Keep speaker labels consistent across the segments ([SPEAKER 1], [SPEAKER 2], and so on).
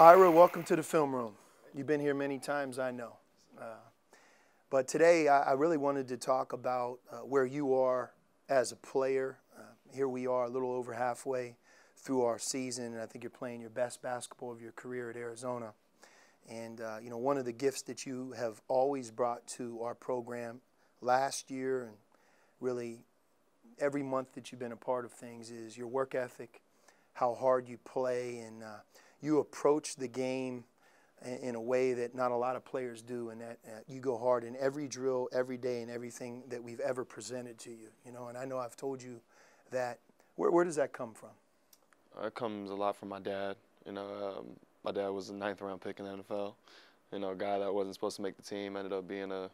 [SPEAKER 1] Ira, welcome to the film room. You've been here many times, I know. But today I really wanted to talk about where you are as a player. Here we are a little over halfway through our season, and I think you're playing your best basketball of your career at Arizona. And you know, one of the gifts that you have always brought to our program last year and really every month that you've been a part of things is your work ethic, how hard you play, and you approach the game in a way that not a lot of players do, and that you go hard in every drill, every day, and everything that we've ever presented to you. You know, and I know I've told you that. Where does that come from?
[SPEAKER 2] It comes a lot from my dad. You know, my dad was a 9th round pick in the NFL. You know, a guy that wasn't supposed to make the team ended up being a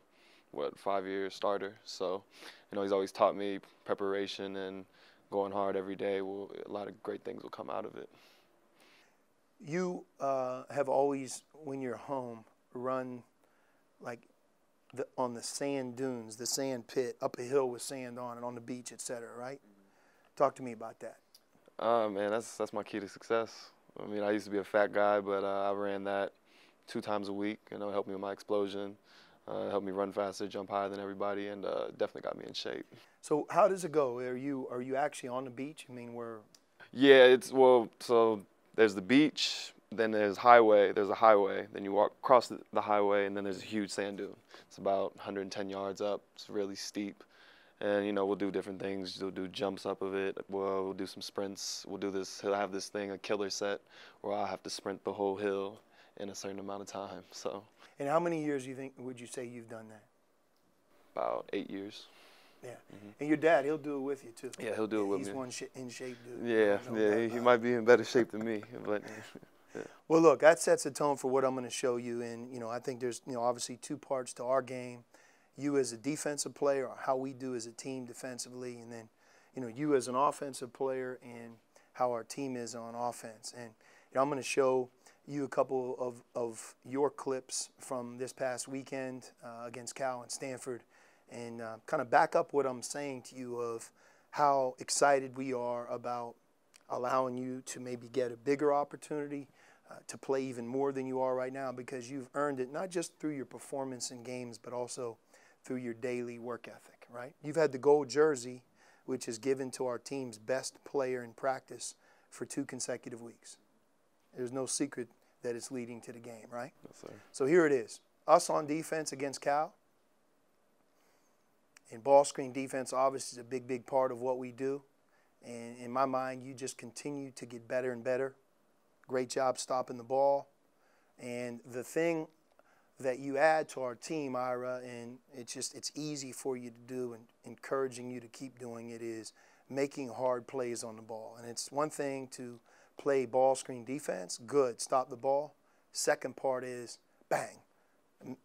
[SPEAKER 2] 5-year starter. So, you know, he's always taught me preparation and going hard every day. A lot of great things will come out of it.
[SPEAKER 1] You have always, when you're home, run like on the sand dunes, the sand pit, up a hill with sand on it, on the beach, etc., right? Talk to me about that.
[SPEAKER 2] Man, that's my key to success. I mean, I used to be a fat guy, but I ran that 2 times a week. You know, it helped me with my explosion, helped me run faster, jump higher than everybody, and definitely got me in shape.
[SPEAKER 1] So how does it go? Are you actually on the beach? I mean,
[SPEAKER 2] Yeah, so there's the beach, then there's a highway, then you walk across the highway, and then there's a huge sand dune. It's about 110 yards up. It's really steep. And, you know, we'll do different things. We'll do jumps up of it. We'll do some sprints. He'll have this thing, a killer set, where I'll have to sprint the whole hill in a certain amount of time. So.
[SPEAKER 1] And how many years would you say you've done that?
[SPEAKER 2] About 8 years.
[SPEAKER 1] Yeah. Mm-hmm. And your dad, he'll do it with you, too.
[SPEAKER 2] Yeah, he'll do it with me.
[SPEAKER 1] He's one in shape dude.
[SPEAKER 2] Yeah, he might be in better shape than me. But, yeah.
[SPEAKER 1] Well, look, that sets a tone for what I'm going to show you. And, you know, I think there's, you know, obviously 2 parts to our game. You as a defensive player, or how we do as a team defensively, and then, you know, you as an offensive player and how our team is on offense. And, you know, I'm going to show you a couple of your clips from this past weekend against Cal and Stanford, and kind of back up what I'm saying to you of how excited we are about allowing you to maybe get a bigger opportunity to play even more than you are right now, because you've earned it not just through your performance in games, but also through your daily work ethic, right? You've had the gold jersey, which is given to our team's best player in practice for 2 consecutive weeks. There's no secret that it's leading to the game, right?
[SPEAKER 2] Yes, sir.
[SPEAKER 1] So here it is. Us on defense against Cal. And ball screen defense obviously is a big, big part of what we do. And in my mind, you just continue to get better and better. Great job stopping the ball. And the thing that you add to our team, Ira, and it's easy for you to do and encouraging you to keep doing it, is making hard plays on the ball. And it's one thing to play ball screen defense, good, stop the ball. Second part is, bang,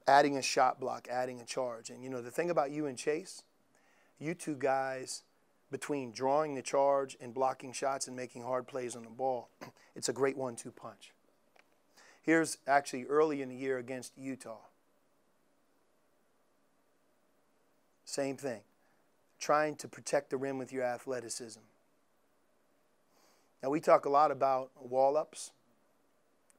[SPEAKER 1] adding a shot block, adding a charge. And, you know, the thing about you and Chase, you 2 guys, between drawing the charge and blocking shots and making hard plays on the ball, it's a great 1-2 punch. Here's actually early in the year against Utah. Same thing. Trying to protect the rim with your athleticism. Now, we talk a lot about wall-ups,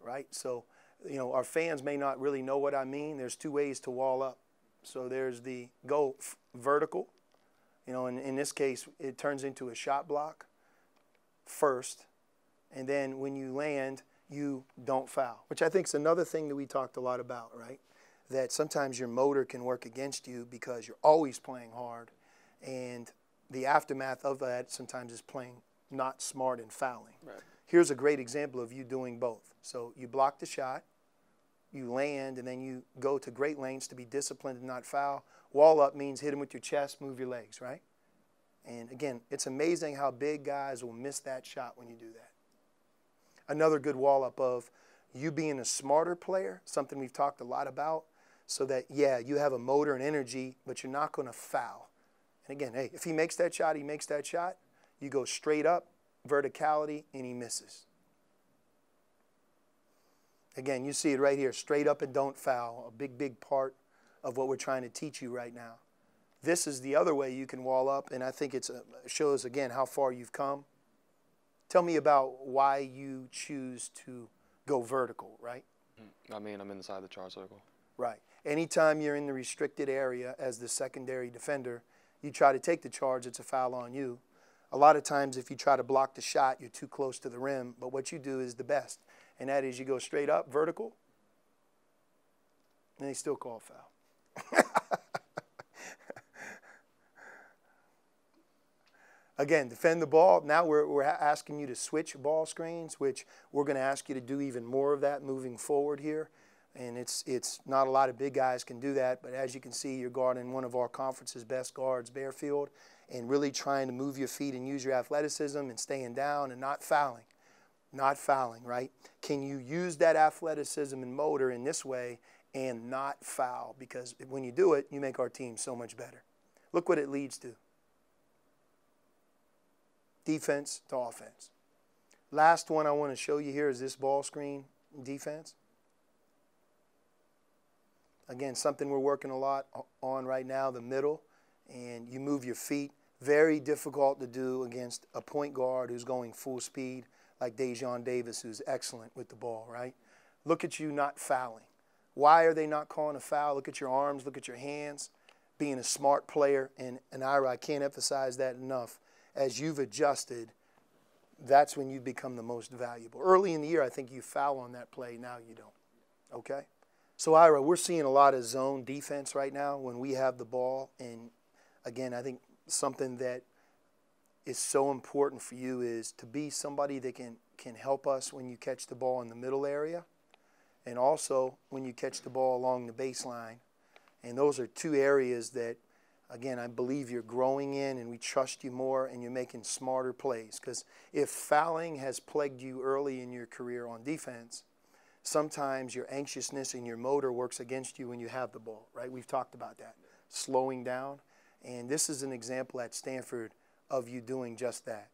[SPEAKER 1] right? So, you know, our fans may not really know what I mean. There's 2 ways to wall up. So there's the go vertical. You know, in this case, it turns into a shot block first. And then when you land, you don't foul, which I think is another thing that we talked a lot about, right? That sometimes your motor can work against you because you're always playing hard. And the aftermath of that sometimes is playing not smart and fouling.
[SPEAKER 2] Right.
[SPEAKER 1] Here's a great example of you doing both. So you block the shot, you land, and then you go to great lengths to be disciplined and not foul. Wall up means hit him with your chest, move your legs, right? And again, it's amazing how big guys will miss that shot when you do that. Another good wall up of you being a smarter player, something we've talked a lot about, so that, yeah, you have a motor and energy, but you're not going to foul. And again, hey, if he makes that shot, he makes that shot. You go straight up, verticality, and he misses. Again, you see it right here, straight up and don't foul, a big, big part of what we're trying to teach you right now. This is the other way you can wall up, and I think it shows, again, how far you've come. Tell me about why you choose to go vertical, right?
[SPEAKER 2] I mean, I'm inside the charge circle.
[SPEAKER 1] Right. Anytime you're in the restricted area as the secondary defender, you try to take the charge, it's a foul on you. A lot of times if you try to block the shot, you're too close to the rim, but what you do is the best, and that is you go straight up, vertical, and they still call a foul. Again, defend the ball. Now we're asking you to switch ball screens, which we're going to ask you to do even more of that moving forward here. And it's not a lot of big guys can do that, but as you can see, you're guarding one of our conference's best guards, Bearfield, and really trying to move your feet and use your athleticism and staying down and not fouling. Not fouling, right? Can you use that athleticism and motor in this way and not foul? Because when you do it, you make our team so much better. Look what it leads to. Defense to offense. Last one I want to show you here is this ball screen defense. Again, something we're working a lot on right now, the middle, and you move your feet. Very difficult to do against a point guard who's going full speed like Dejon Davis, who's excellent with the ball, right? Look at you not fouling. Why are they not calling a foul? Look at your arms, look at your hands, being a smart player. And Ira, I can't emphasize that enough. As you've adjusted, that's when you become the most valuable. Early in the year, I think you foul on that play. Now you don't. Okay? So, Ira, we're seeing a lot of zone defense right now when we have the ball. And, again, I think something that is so important for you is to be somebody that can help us when you catch the ball in the middle area and also when you catch the ball along the baseline. And those are two areas that, again, I believe you're growing in, and we trust you more, and you're making smarter plays. Because if fouling has plagued you early in your career on defense, sometimes your anxiousness and your motor works against you when you have the ball, right? We've talked about that, slowing down. And this is an example at Stanford of you doing just that.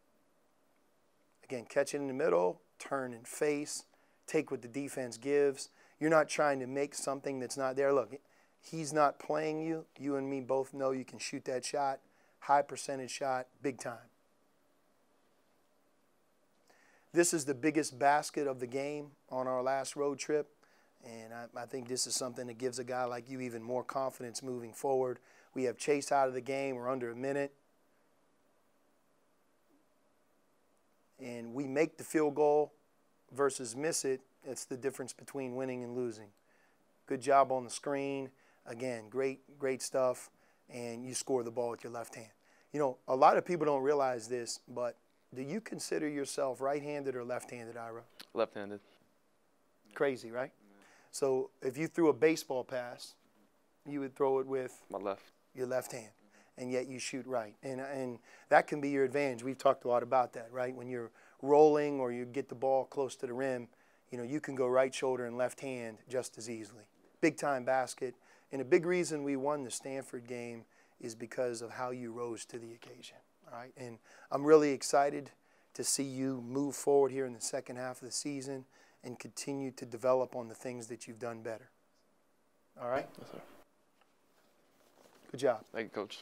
[SPEAKER 1] Again, catch it in the middle, turn and face, take what the defense gives. You're not trying to make something that's not there. Look, he's not playing you. You and me both know you can shoot that shot, high percentage shot, big time. This is the biggest basket of the game on our last road trip, and I think this is something that gives a guy like you even more confidence moving forward. We have Chase out of the game. We're under a minute. And we make the field goal versus miss it. It's the difference between winning and losing. Good job on the screen. Again, great stuff. And you score the ball with your left hand. You know, a lot of people don't realize this, but do you consider yourself right-handed or left-handed, Ira?
[SPEAKER 2] Left-handed.
[SPEAKER 1] Crazy, right? So if you threw a baseball pass, you would throw it with
[SPEAKER 2] my left.
[SPEAKER 1] Your left hand, and yet you shoot right. And that can be your advantage. We've talked a lot about that, right? When you're rolling or you get the ball close to the rim, you know, you can go right shoulder and left hand just as easily. Big-time basket. And a big reason we won the Stanford game is because of how you rose to the occasion, all right? And I'm really excited to see you move forward here in the second half of the season and continue to develop on the things that you've done better. All right?
[SPEAKER 2] Yes, sir.
[SPEAKER 1] Good job.
[SPEAKER 2] Thank you, Coach.